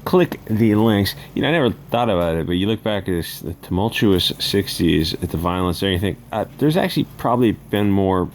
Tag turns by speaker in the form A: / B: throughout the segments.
A: click the links. You know, I never thought about it, but you look back at the tumultuous 60s, at the violence there, you think there's actually probably been more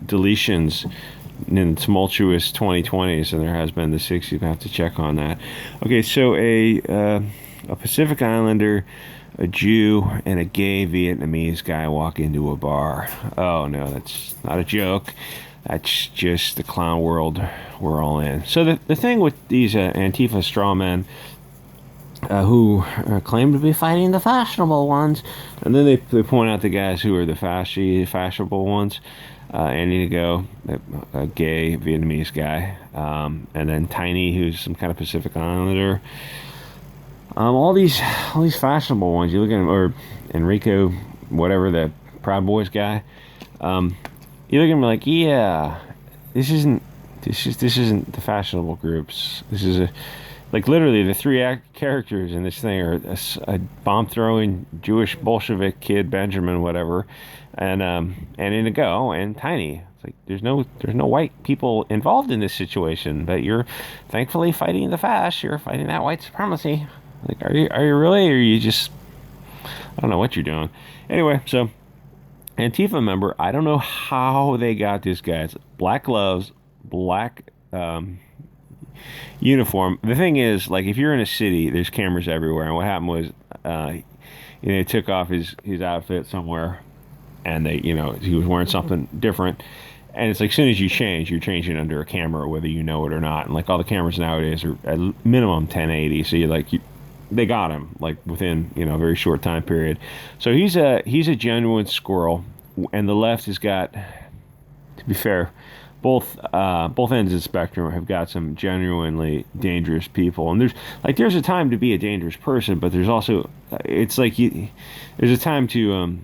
A: deletions in tumultuous 2020s than there has been the 60s. I have to check on that. Okay, so a Pacific Islander, a Jew, and a gay Vietnamese guy walk into a bar. Oh no, that's not a joke. That's just the clown world we're all in. So the thing with these Antifa strawmen who claim to be fighting the fashionable ones, and then they point out the guys who are the fashionable ones. Andy to go, a gay Vietnamese guy, and then Tiny, who's some kind of Pacific Islander. All these fashionable ones. You look at them, or Enrico, whatever, the Proud Boys guy. You look at them like, yeah, this isn't the fashionable groups. This is like literally the three characters in this thing are a bomb throwing Jewish Bolshevik kid, Benjamin, whatever, and Indigo and Tiny. It's like there's no white people involved in this situation, but you're thankfully fighting the fash. You're fighting that white supremacy. Like, are you really, or are you just, I don't know what you're doing. Anyway, so Antifa member, I don't know how they got this guy. It's black gloves, black uniform. The thing is, like, if you're in a city, there's cameras everywhere. And what happened was, they took off his outfit somewhere, and he was wearing something different. And it's like, as soon as you change, you're changing under a camera, whether you know it or not. And like all the cameras nowadays are at minimum 1080. So they got him like within a very short time period. So he's a genuine squirrel, and the left has got, to be fair, both ends of the spectrum have got some genuinely dangerous people. And there's a time to be a dangerous person, but there's also, it's like there's a time to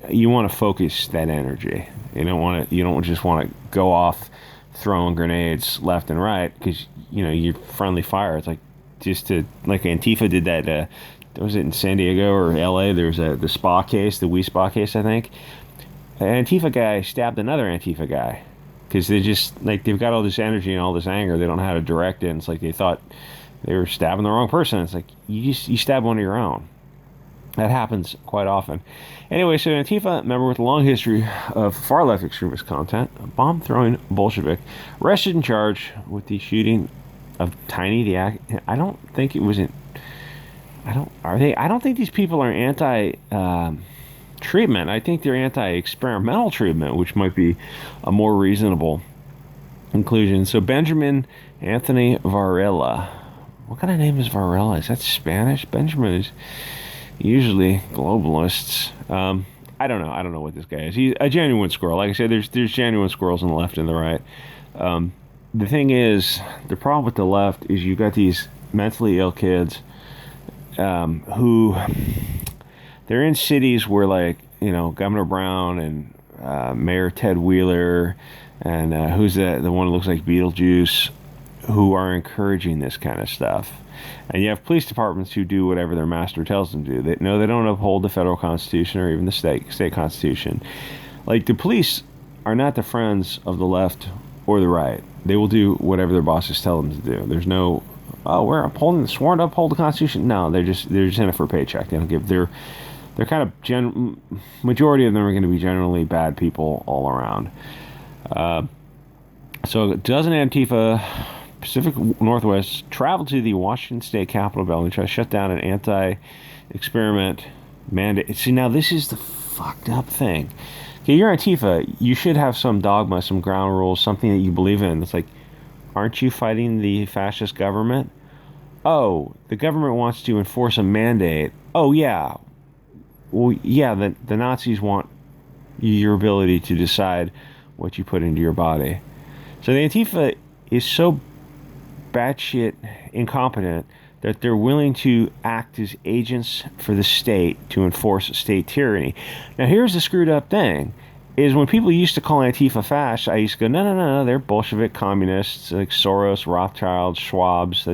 A: you want to focus that energy. You don't just want to go off throwing grenades left and right, because you're friendly fire. It's like, just to, like Antifa did that, was it in San Diego or LA? There was the spa case, the Wii Spa case, I think. An Antifa guy stabbed another Antifa guy, because they just, like, they've got all this energy and all this anger, they don't know how to direct it, and it's like they thought they were stabbing the wrong person. It's like, you stab one of your own. That happens quite often. Anyway, so Antifa member with a long history of far left extremist content, a bomb throwing Bolshevik, arrested and charged with the shooting of Tiny the I don't think it was I don't think these people are anti treatment. I think they're anti-experimental treatment, which might be a more reasonable conclusion. So Benjamin Anthony Varela. What kind of name is Varela? Is that Spanish? Benjamin is usually globalists. I don't know what this guy is. He's a genuine squirrel. Like I said, there's genuine squirrels on the left and the right. The thing is, the problem with the left is you got these mentally ill kids who, they're in cities where, like, Governor Brown and Mayor Ted Wheeler and who's the one who looks like Beetlejuice, who are encouraging this kind of stuff. And you have police departments who do whatever their master tells them to do. They don't uphold the federal constitution or even the state constitution. Like, the police are not the friends of the left or the right. They will do whatever their bosses tell them to do. There's no, we're sworn to uphold the Constitution. No, they're just in it for a paycheck. They don't give. They're kind of majority of them are going to be generally bad people all around. So dozen Antifa Pacific Northwest traveled to the Washington State Capitol building to try to shut down an anti-experiment mandate. See, now this is the fucked up thing. Okay, you're Antifa. You should have some dogma, some ground rules, something that you believe in. It's like, aren't you fighting the fascist government? Oh, the government wants to enforce a mandate. Oh, yeah. Well, yeah, the Nazis want your ability to decide what you put into your body. So the Antifa is so batshit incompetent that they're willing to act as agents for the state to enforce state tyranny. Now, here's the screwed up thing, is when people used to call Antifa fascist, I used to go, no, they're Bolshevik communists, like Soros, Rothschild, Schwab's.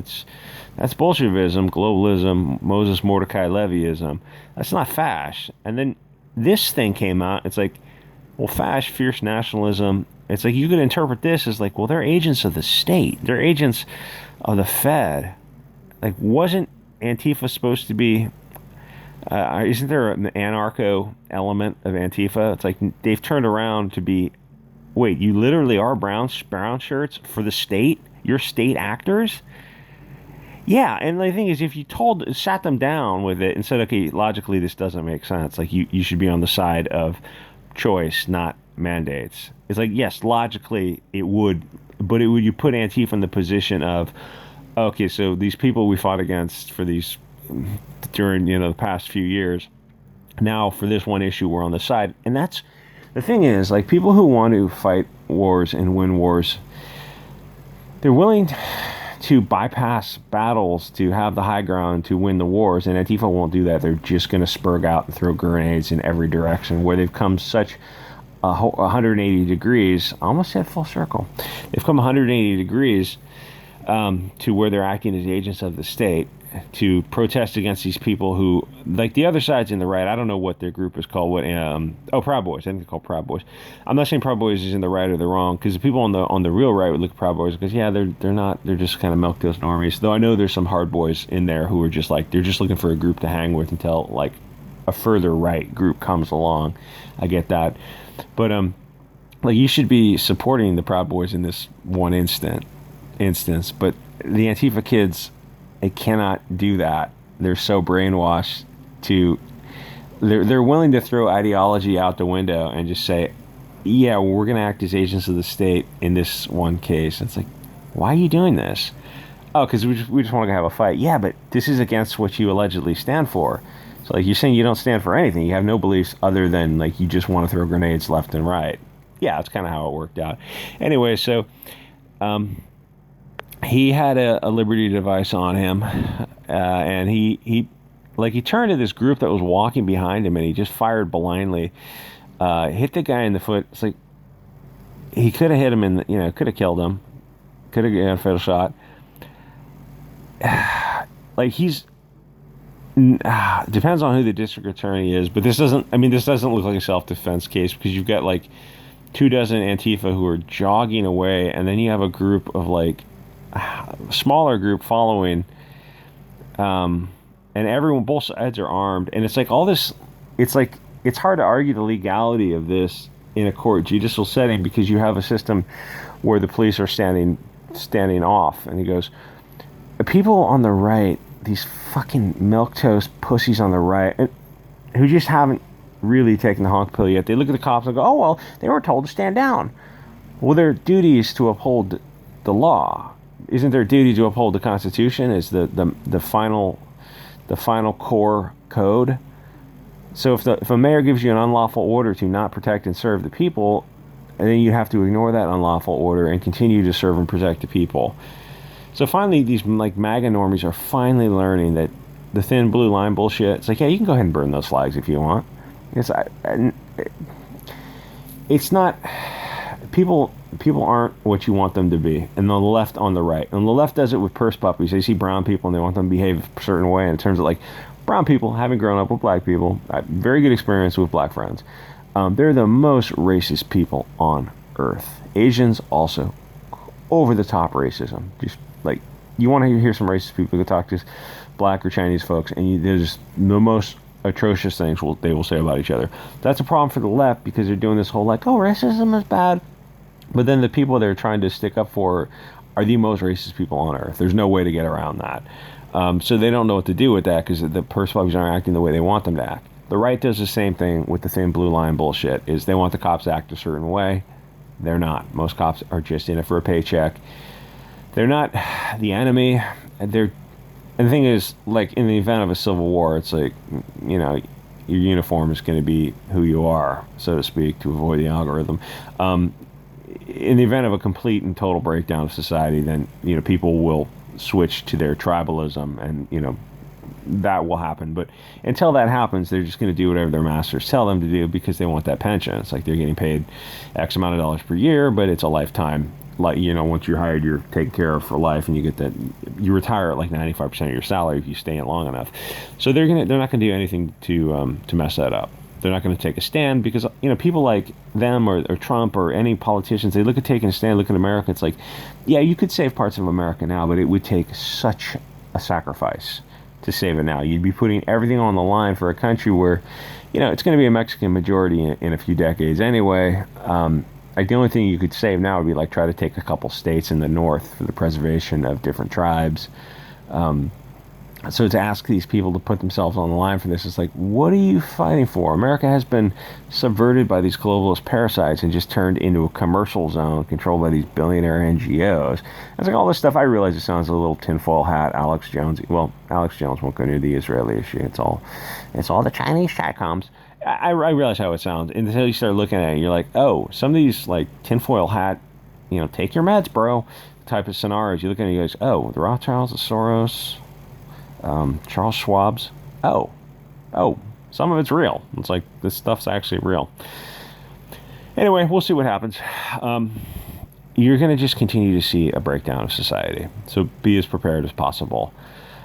A: That's Bolshevism, globalism, Moses Mordecai Levyism. That's not fascist. And then this thing came out, it's like, well, fascist, fierce nationalism. It's like, you could interpret this as like, well, they're agents of the state. They're agents of the Fed. like, wasn't Antifa supposed to be? Isn't there an anarcho element of Antifa? It's like they've turned around to be. Wait, you literally are brown shirts for the state? You're state actors? Yeah, and the thing is, if you sat them down with it and said, okay, logically this doesn't make sense. Like you should be on the side of choice, not mandates. It's like, yes, logically it would, but it would, you put Antifa in the position of, okay, so these people we fought against for these during the past few years, now for this one issue we're on the side. And that's the thing is, like, people who want to fight wars and win wars, they're willing to bypass battles to have the high ground to win the wars, and Antifa won't do that. They're just going to spurg out and throw grenades in every direction, where they've come such 180 degrees, almost said full circle. They've come 180 degrees to where they're acting as agents of the state to protest against these people who, like, the other side's in the right. I don't know what their group is called. Proud Boys. I think they're called Proud Boys. I'm not saying Proud Boys is in the right or the wrong, because the people on the real right would look at Proud Boys because, yeah, they're not. They're just kind of milquetoast normies. Though I know there's some hard boys in there who are just like, they're just looking for a group to hang with until like a further right group comes along. I get that, but like, you should be supporting the Proud Boys in this one instance. But the Antifa kids, they cannot do that. They're so brainwashed they're willing to throw ideology out the window and just say, yeah, well, we're going to act as agents of the state in this one case. It's like, why are you doing this? Oh, because we just want to have a fight. Yeah, but this is against what you allegedly stand for. So, like, you're saying you don't stand for anything. You have no beliefs other than, like, you just want to throw grenades left and right. Yeah, that's kind of how it worked out. Anyway, so he had a Liberty device on him, and he turned to this group that was walking behind him, and he just fired blindly, hit the guy in the foot. It's like, he could have hit him could have killed him, could have gotten a fatal shot. Like, he's depends on who the district attorney is, but this doesn't look like a self-defense case, because you've got like 24 Antifa who are jogging away, and then you have a group of like smaller group following, and everyone, both sides are armed, and it's like all this. It's like, it's hard to argue the legality of this in a court judicial setting, because you have a system where the police are standing off, and he goes, people on the right, these fucking milquetoast pussies on the right, who just haven't really taken the honk pill yet, they look at the cops and go, oh, well, they were told to stand down. Well, their duty is to uphold the law. Isn't their duty to uphold the Constitution as the final core code? So if a mayor gives you an unlawful order to not protect and serve the people, and then you have to ignore that unlawful order and continue to serve and protect the people. So finally, these like MAGA normies are finally learning that the thin blue line bullshit. It's like, yeah, you can go ahead and burn those flags if you want. It's not. People aren't what you want them to be, and the left on the right. And the left does it with purse puppies. They see brown people and they want them to behave a certain way. In terms of, like, brown people, having grown up with black people, very good experience with black friends. They're the most racist people on earth. Asians also, over the top racism. Just like, you want to hear some racist people, go talk to black or Chinese folks, and they're just the most atrocious things they will say about each other. That's a problem for the left, because they're doing this whole like, oh, racism is bad. But then the people they're trying to stick up for are the most racist people on earth. There's no way to get around that. So they don't know what to do with that, because the purse puppies aren't acting the way they want them to act. The right does the same thing with the thin blue line bullshit, is they want the cops to act a certain way. They're not. Most cops are just in it for a paycheck. They're not the enemy. And the thing is, like, in the event of a civil war, it's like, your uniform is going to be who you are, so to speak, to avoid the algorithm. In the event of a complete and total breakdown of society, then, people will switch to their tribalism, and, that will happen. But until that happens, they're just going to do whatever their masters tell them to do, because they want that pension. It's like they're getting paid X amount of dollars per year, but it's a lifetime. Like, once you're hired, you're taken care of for life, and you get that. You retire at like 95% of your salary if you stay in long enough. So they're not going to do anything to mess that up. They're not going to take a stand, because people like them or Trump or any politicians, they look at taking a stand, look at America. It's like, yeah, you could save parts of America now, but it would take such a sacrifice to save it now. You'd be putting everything on the line for a country where, it's going to be a Mexican majority in a few decades anyway. Like the only thing you could save now would be like try to take a couple states in the north for the preservation of different tribes. So to ask these people to put themselves on the line for this is like, what are you fighting for? America has been subverted by these globalist parasites and just turned into a commercial zone controlled by these billionaire NGOs. It's like all this stuff. I realize it sounds a little tinfoil hat, Alex Jones. Well, Alex Jones won't go near the Israeli issue. It's all the Chinese Chatcoms. I realize how it sounds until you start looking at it. You're like, oh, some of these like tinfoil hat, take your meds, bro, type of scenarios. You look at it and you go, oh, the Rothschilds, the Soros, Charles Schwab's. Oh, some of it's real. It's like this stuff's actually real. Anyway, we'll see what happens. You're going to just continue to see a breakdown of society. So be as prepared as possible.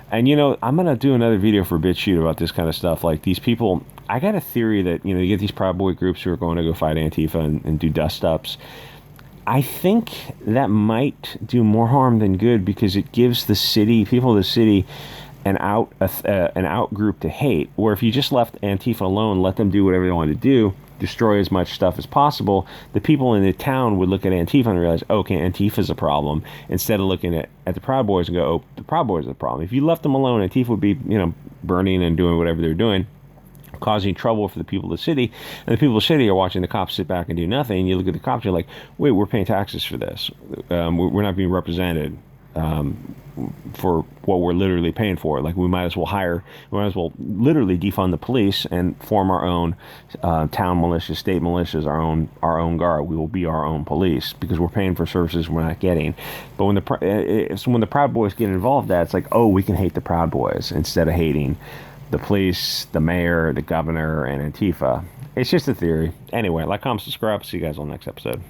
A: And, I'm going to do another video for BitChute about this kind of stuff. Like these people, I got a theory that, you get these Proud Boy groups who are going to go fight Antifa and do dust-ups. I think that might do more harm than good because it gives people of the city an out group to hate. Or if you just left Antifa alone, let them do whatever they want to do, destroy as much stuff as possible, the people in the town would look at Antifa and realize, okay, Antifa's a problem, instead of looking at the Proud Boys and go, oh, the Proud Boys are the problem. If you left them alone, Antifa would be, burning and doing whatever they're doing, causing trouble for the people of the city, and the people of the city are watching the cops sit back and do nothing. You look at the cops, you're like, wait, we're paying taxes for this. We're not being represented for what we're literally paying for. Like we might as well literally defund the police and form our own town militias, state militias, our own guard. We will be our own police because we're paying for services we're not getting. But when the Proud Boys get involved, it's like, oh, we can hate the Proud Boys instead of hating the police, the mayor, the governor, and Antifa. It's just a theory. Anyway, like, comment, subscribe. See you guys on the next episode.